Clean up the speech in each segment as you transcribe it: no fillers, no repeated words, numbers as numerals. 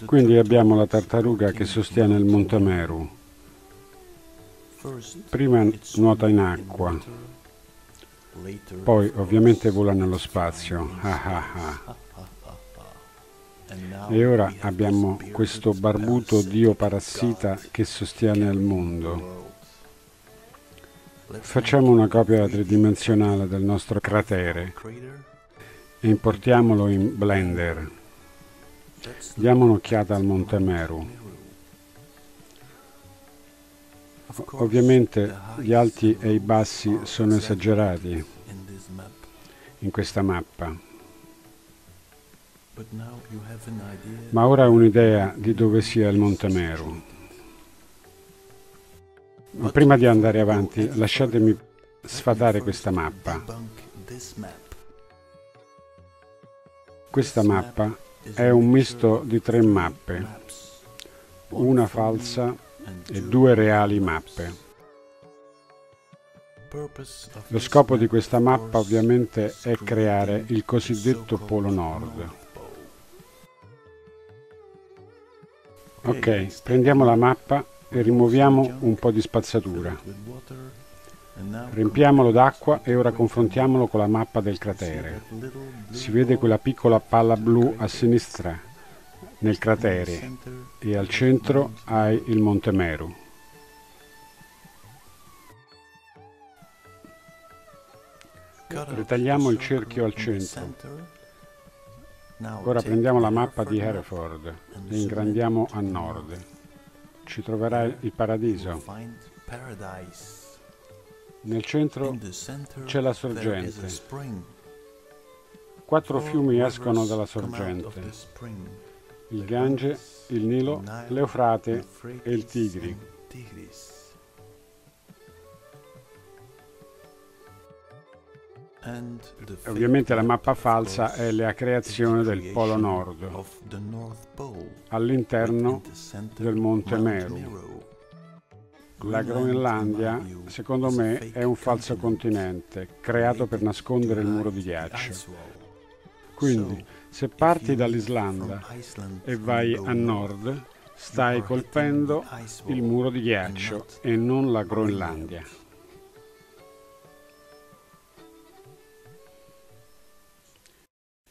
Quindi abbiamo la tartaruga che sostiene il Monte Meru. Prima nuota in acqua, poi ovviamente vola nello spazio. E ora abbiamo questo barbuto dio parassita che sostiene il mondo. Facciamo una copia tridimensionale del nostro cratere e importiamolo in Blender. Diamo un'occhiata al Monte Meru. Ovviamente gli alti e i bassi sono esagerati in questa mappa. Ma ora ho un'idea di dove sia il Monte Meru. Ma prima di andare avanti, lasciatemi sfatare questa mappa. Questa mappa è un misto di 3 mappe, una falsa e 2 reali mappe. Lo scopo di questa mappa ovviamente è creare il cosiddetto Polo Nord. Ok, prendiamo la mappa e rimuoviamo un po' di spazzatura. Riempiamolo d'acqua e ora confrontiamolo con la mappa del cratere. Si vede quella piccola palla blu a sinistra nel cratere e al centro hai il Monte Meru. Ritagliamo il cerchio al centro. Ora prendiamo la mappa di Hereford e ingrandiamo a nord. Ci troverà il paradiso. Nel centro c'è la sorgente. 4 fiumi escono dalla sorgente. Il Gange, il Nilo, l'Eufrate e il Tigri. Ovviamente la mappa falsa è la creazione del Polo Nord all'interno del Monte Meru. La Groenlandia, secondo me, è un falso continente creato per nascondere il muro di ghiaccio. Quindi, se parti dall'Islanda e vai a nord, stai colpendo il muro di ghiaccio e non la Groenlandia.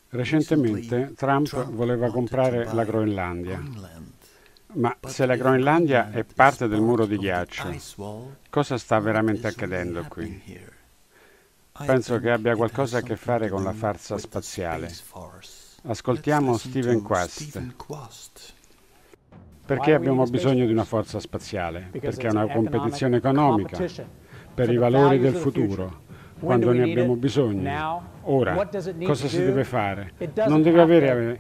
Recentemente Trump voleva comprare la Groenlandia, ma se la Groenlandia è parte del muro di ghiaccio, cosa sta veramente accadendo qui? Penso che abbia qualcosa a che fare con la farsa spaziale. Ascoltiamo Steven Quast. Perché abbiamo bisogno di una forza spaziale? Perché è una competizione economica, per i valori del futuro. Quando ne abbiamo bisogno. Ora, cosa si deve fare? Non deve avere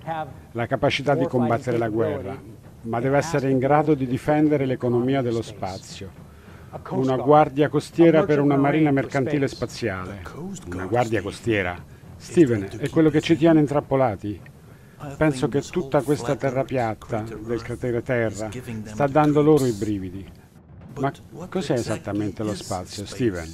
la capacità di combattere la guerra, ma deve essere in grado di difendere l'economia dello spazio. Una guardia costiera per una marina mercantile spaziale. Una guardia costiera. Steven, è quello che ci tiene intrappolati. Penso che tutta questa terra piatta del cratere Terra sta dando loro i brividi. Ma cos'è esattamente lo spazio, Steven?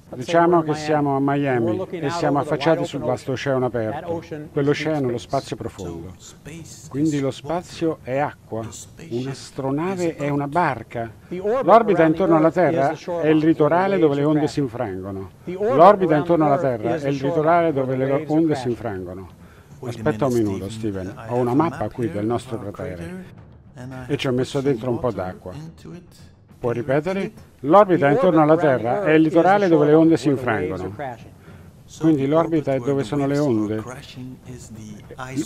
Diciamo che siamo a Miami e siamo affacciati sul vasto oceano aperto. Quell'oceano è lo spazio profondo. Quindi lo spazio è acqua. Un'astronave è una barca. L'orbita intorno alla Terra è il litorale dove le onde si infrangono. L'orbita intorno alla Terra è il litorale dove le onde si infrangono. Aspetta un minuto, Steven. Ho una mappa qui del nostro cratere e ci ho messo dentro un po' d'acqua. Puoi ripetere? L'orbita intorno alla Terra è il litorale dove le onde si infrangono. Quindi l'orbita è dove sono le onde.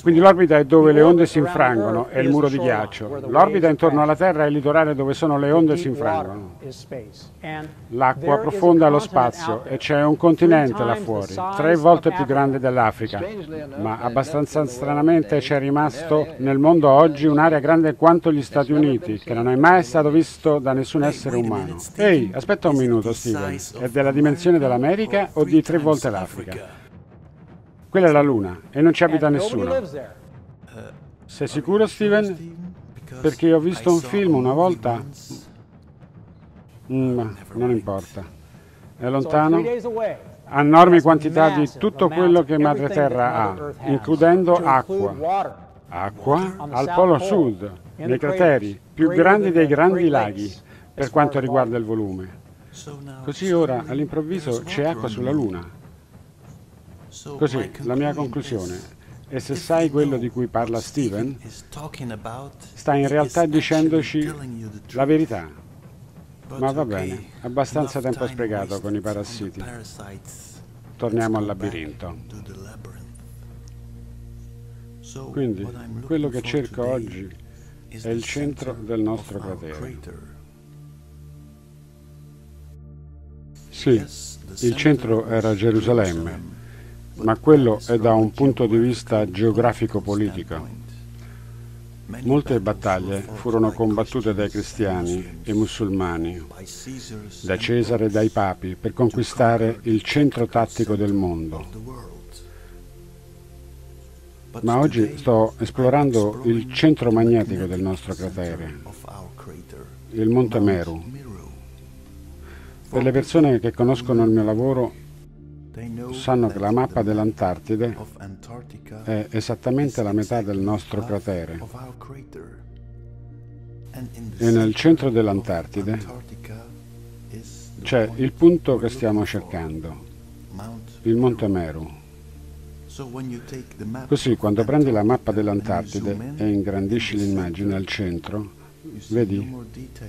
Quindi l'orbita è dove le onde si infrangono, è il muro di ghiaccio. L'orbita intorno alla Terra è il litorale dove sono le onde si infrangono. L'acqua profonda è lo spazio e c'è un continente là fuori, 3 volte più grande dell'Africa. Ma abbastanza stranamente c'è rimasto nel mondo oggi un'area grande quanto gli Stati Uniti, che non è mai stato visto da nessun essere umano. Ehi, aspetta un minuto, Steven. È della dimensione dell'America o di 3 volte l'Africa? Quella è la Luna e non ci abita nessuno. Sei sicuro, Steven? Perché ho visto un film una volta. Ma non importa. È lontano. Ha enormi quantità di tutto quello che Madre Terra ha, includendo acqua. Acqua al polo sud, nei crateri più grandi dei grandi laghi per quanto riguarda il volume. Così ora, all'improvviso, c'è acqua sulla Luna. Così, la mia conclusione. E se sai quello di cui parla Steven, sta in realtà dicendoci la verità. Ma va bene, abbastanza tempo sprecato con i parassiti. Torniamo al labirinto. Quindi, quello che cerco oggi è il centro del nostro cratere. Sì, il centro era Gerusalemme, ma quello è da un punto di vista geografico-politico. Molte battaglie furono combattute dai cristiani e musulmani, da Cesare e dai papi, per conquistare il centro tattico del mondo. Ma oggi sto esplorando il centro magnetico del nostro cratere, il Monte Meru. Per le persone che conoscono il mio lavoro, sanno che la mappa dell'Antartide è esattamente la metà del nostro cratere. E nel centro dell'Antartide c'è il punto che stiamo cercando, il Monte Meru. Così, quando prendi la mappa dell'Antartide e ingrandisci l'immagine al centro, vedi,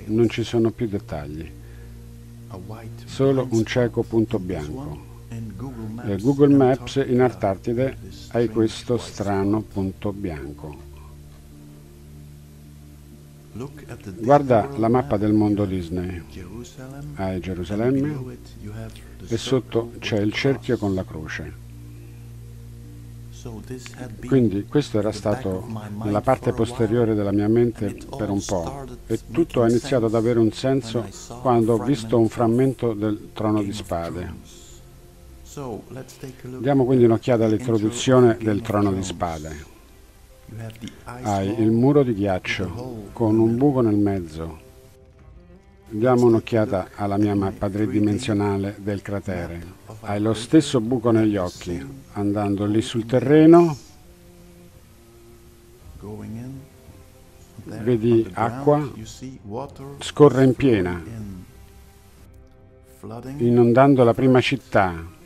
non ci sono più dettagli, solo un cieco punto bianco. E Google Maps in Antartide hai questo strano punto bianco. Guarda la mappa del mondo Disney. Hai Gerusalemme e sotto c'è il cerchio con la croce. Quindi questo era stato nella parte posteriore della mia mente per un po', e tutto ha iniziato ad avere un senso quando ho visto un frammento del Trono di Spade. Diamo quindi un'occhiata all'introduzione del Trono di Spade. Hai il muro di ghiaccio con un buco nel mezzo. Diamo un'occhiata alla mia mappa tridimensionale del cratere. Hai lo stesso buco negli occhi. Andando lì sul terreno, vedi acqua, scorre in piena, inondando la prima città.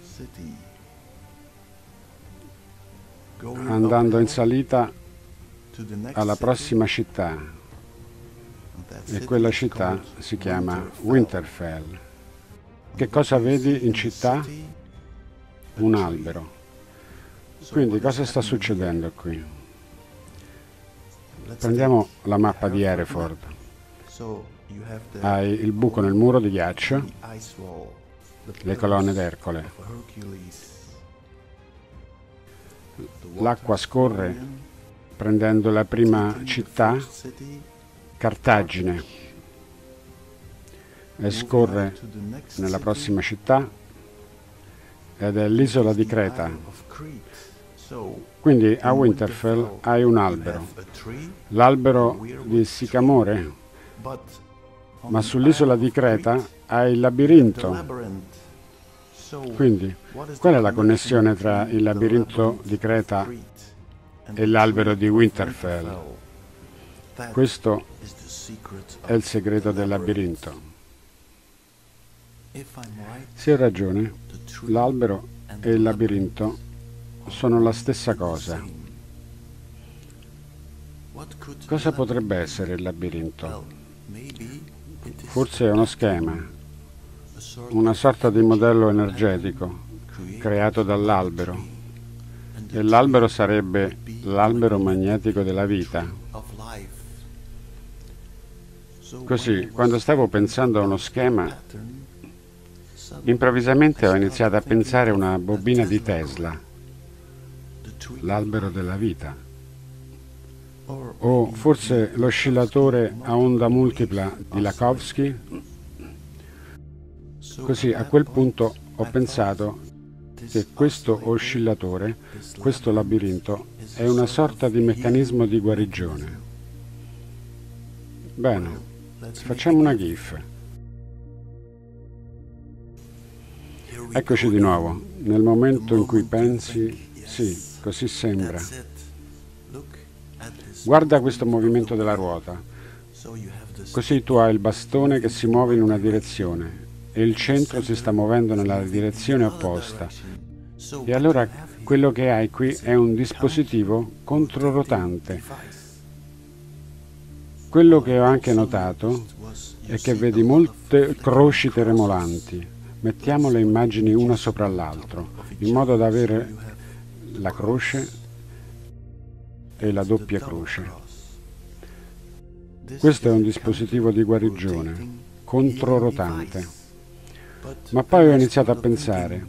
Andando in salita alla prossima città, e quella città si chiama Winterfell. Che cosa vedi in città? Un albero. Quindi cosa sta succedendo qui? Prendiamo la mappa di Hereford. Hai il buco nel muro di ghiaccio, le colonne d'Ercole. L'acqua scorre prendendo la prima città, Cartagine, e scorre nella prossima città ed è l'isola di Creta. Quindi a Winterfell hai un albero, l'albero di Sicamore, ma sull'isola di Creta hai il labirinto. Quindi, qual è la connessione tra il labirinto di Creta e l'albero di Winterfell? Questo è il segreto del labirinto. Se ho ragione, l'albero e il labirinto sono la stessa cosa. Cosa potrebbe essere il labirinto? Forse è uno schema, una sorta di modello energetico creato dall'albero, e l'albero sarebbe l'albero magnetico della vita. Così, quando stavo pensando a uno schema, improvvisamente ho iniziato a pensare a una bobina di Tesla, l'albero della vita, o forse l'oscillatore a onda multipla di Lakhovsky. Così, a quel punto ho pensato che questo oscillatore, questo labirinto, è una sorta di meccanismo di guarigione. Bene, facciamo una GIF. Eccoci di nuovo, nel momento in cui pensi, sì, così sembra. Guarda questo movimento della ruota. Così tu hai il bastone che si muove in una direzione e il centro si sta muovendo nella direzione opposta. E allora quello che hai qui è un dispositivo controrotante. Quello che ho anche notato è che vedi molte croci tremolanti. Mettiamo le immagini una sopra l'altro, in modo da avere la croce e la doppia croce. Questo è un dispositivo di guarigione, controrotante. Ma poi ho iniziato a pensare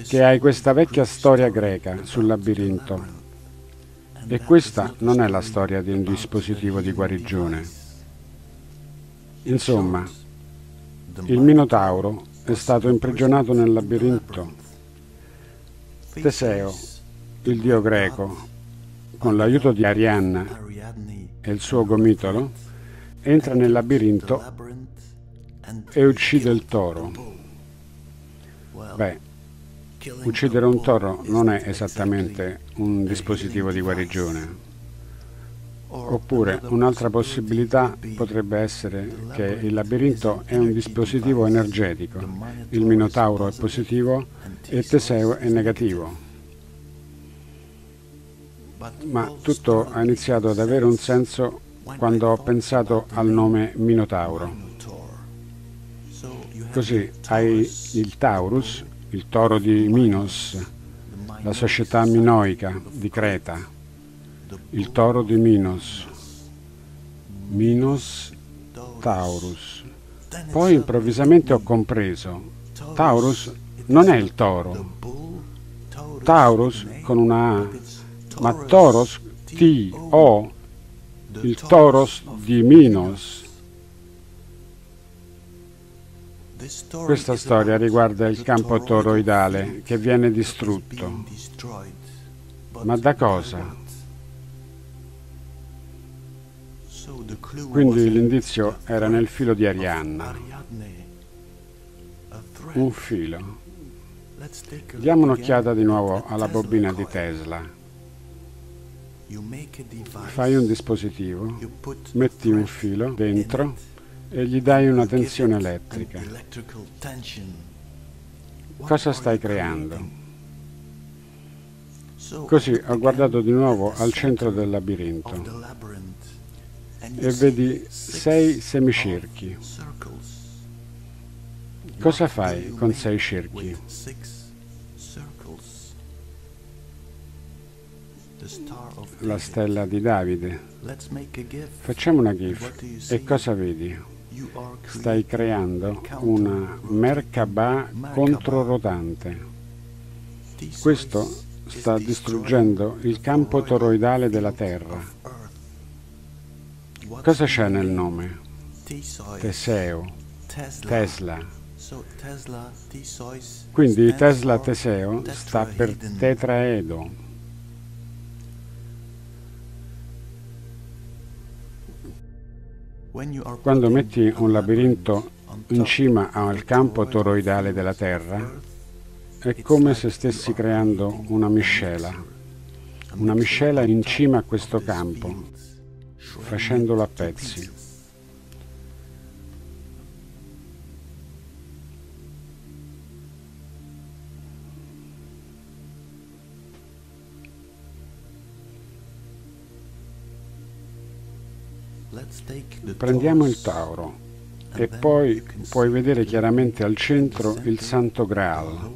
che hai questa vecchia storia greca sul labirinto. E questa non è la storia di un dispositivo di guarigione. Insomma, il Minotauro è stato imprigionato nel labirinto. Teseo, il dio greco, con l'aiuto di Arianna e il suo gomitolo, entra nel labirinto e uccide il toro. Beh, uccidere un toro non è esattamente un dispositivo di guarigione. Oppure un'altra possibilità potrebbe essere che il labirinto è un dispositivo energetico. Il Minotauro è positivo e Teseo è negativo. Ma tutto ha iniziato ad avere un senso quando ho pensato al nome Minotauro. Così hai il Taurus, il toro di Minos, la società minoica di Creta, il toro di Minos, Minos Taurus. Poi improvvisamente ho compreso, Taurus non è il toro, Taurus con una A, ma Toros, T-O, il Toros di Minos. Questa storia riguarda il campo toroidale che viene distrutto. Ma da cosa? Quindi l'indizio era nel filo di Arianna. Un filo. Diamo un'occhiata di nuovo alla bobina di Tesla. Fai un dispositivo, metti un filo dentro e gli dai una tensione elettrica. Cosa stai creando? Così ho guardato di nuovo al centro del labirinto e vedi 6 semicirchi. Cosa fai con 6 cerchi? La stella di Davide. Facciamo una GIF. E cosa vedi? Stai creando una Merkabah controrotante. Questo sta distruggendo il campo toroidale della Terra. Cosa c'è nel nome? Teseo, Tesla. Quindi Tesla Teseo sta per tetraedo. Quando metti un labirinto in cima al campo toroidale della Terra, è come se stessi creando una miscela in cima a questo campo, facendolo a pezzi. Prendiamo il Tauro e poi puoi vedere chiaramente al centro il Santo Graal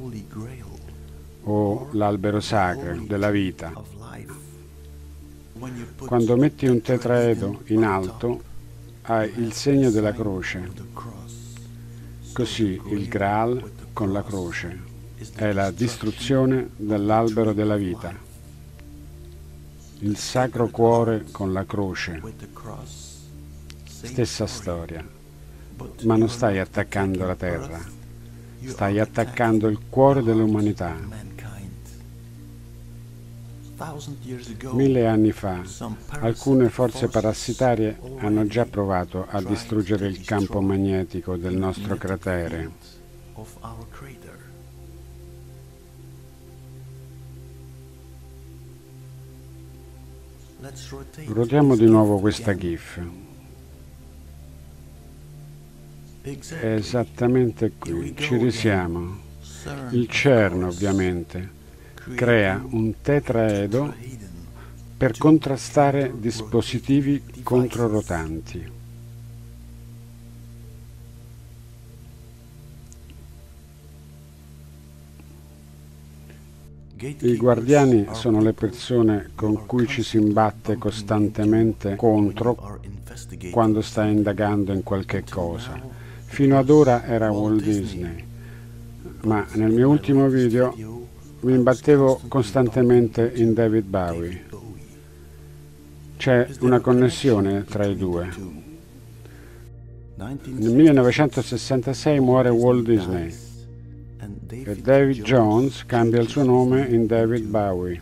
o l'albero sacro della vita. Quando metti un tetraedo in alto hai il segno della croce, così il Graal con la croce è la distruzione dell'albero della vita, il Sacro Cuore con la croce. Stessa storia, ma non stai attaccando la Terra, stai attaccando il cuore dell'umanità. 1000 anni fa, alcune forze parassitarie hanno già provato a distruggere il campo magnetico del nostro cratere. Ruotiamo di nuovo questa GIF. È esattamente qui, ci risiamo. Il CERN, ovviamente, crea un tetraedo per contrastare dispositivi controrotanti. I guardiani sono le persone con cui ci si imbatte costantemente contro quando sta indagando in qualche cosa. Fino ad ora era Walt Disney, ma nel mio ultimo video mi imbattevo costantemente in David Bowie. C'è una connessione tra i due. Nel 1966 muore Walt Disney e David Jones cambia il suo nome in David Bowie.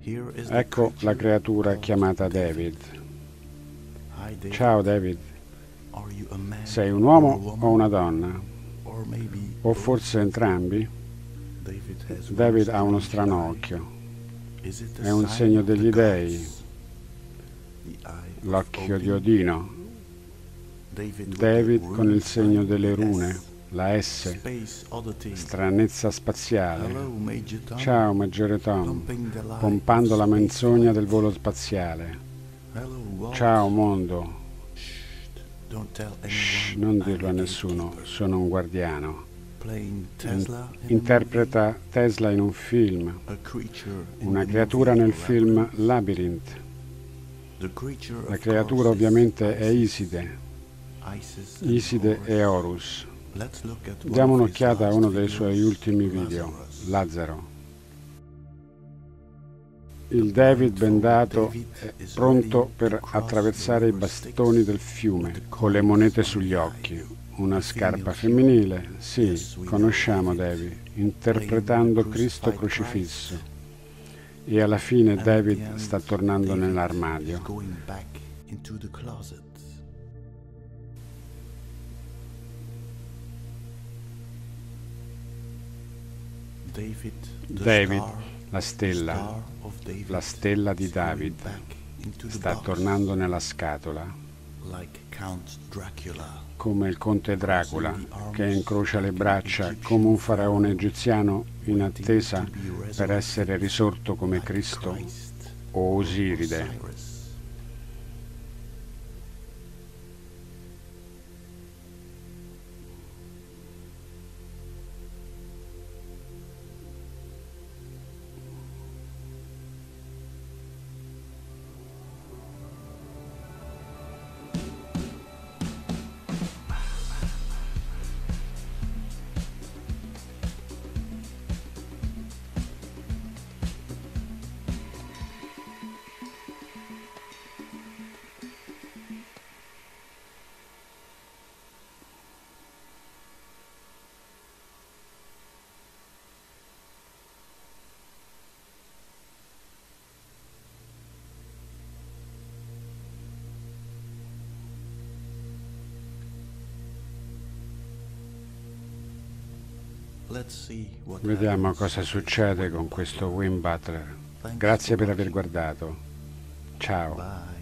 Ecco la creatura chiamata David. Ciao David. Sei un uomo o una donna? O forse entrambi? David ha uno strano occhio. È un segno degli dei. L'occhio di Odino. David con il segno delle rune. La S, stranezza spaziale. Ciao, Maggiore Tom, pompando la menzogna del volo spaziale. Ciao, mondo. Shh, non dirlo a nessuno, sono un guardiano. Interpreta Tesla in un film, una creatura nel film Labyrinth. La creatura ovviamente è Iside. Iside e Horus. Diamo un'occhiata a uno dei suoi ultimi video, Lazzaro. Il David bendato è pronto per attraversare i bastoni del fiume, con le monete sugli occhi. Una scarpa femminile, sì, conosciamo David, interpretando Cristo crocifisso. E alla fine David sta tornando nell'armadio. David, la stella di David, sta tornando nella scatola, come il conte Dracula, che incrocia le braccia come un faraone egiziano in attesa per essere risorto come Cristo o Osiride. Vediamo cosa succede con questo Wim Butler. Grazie per aver guardato. Ciao.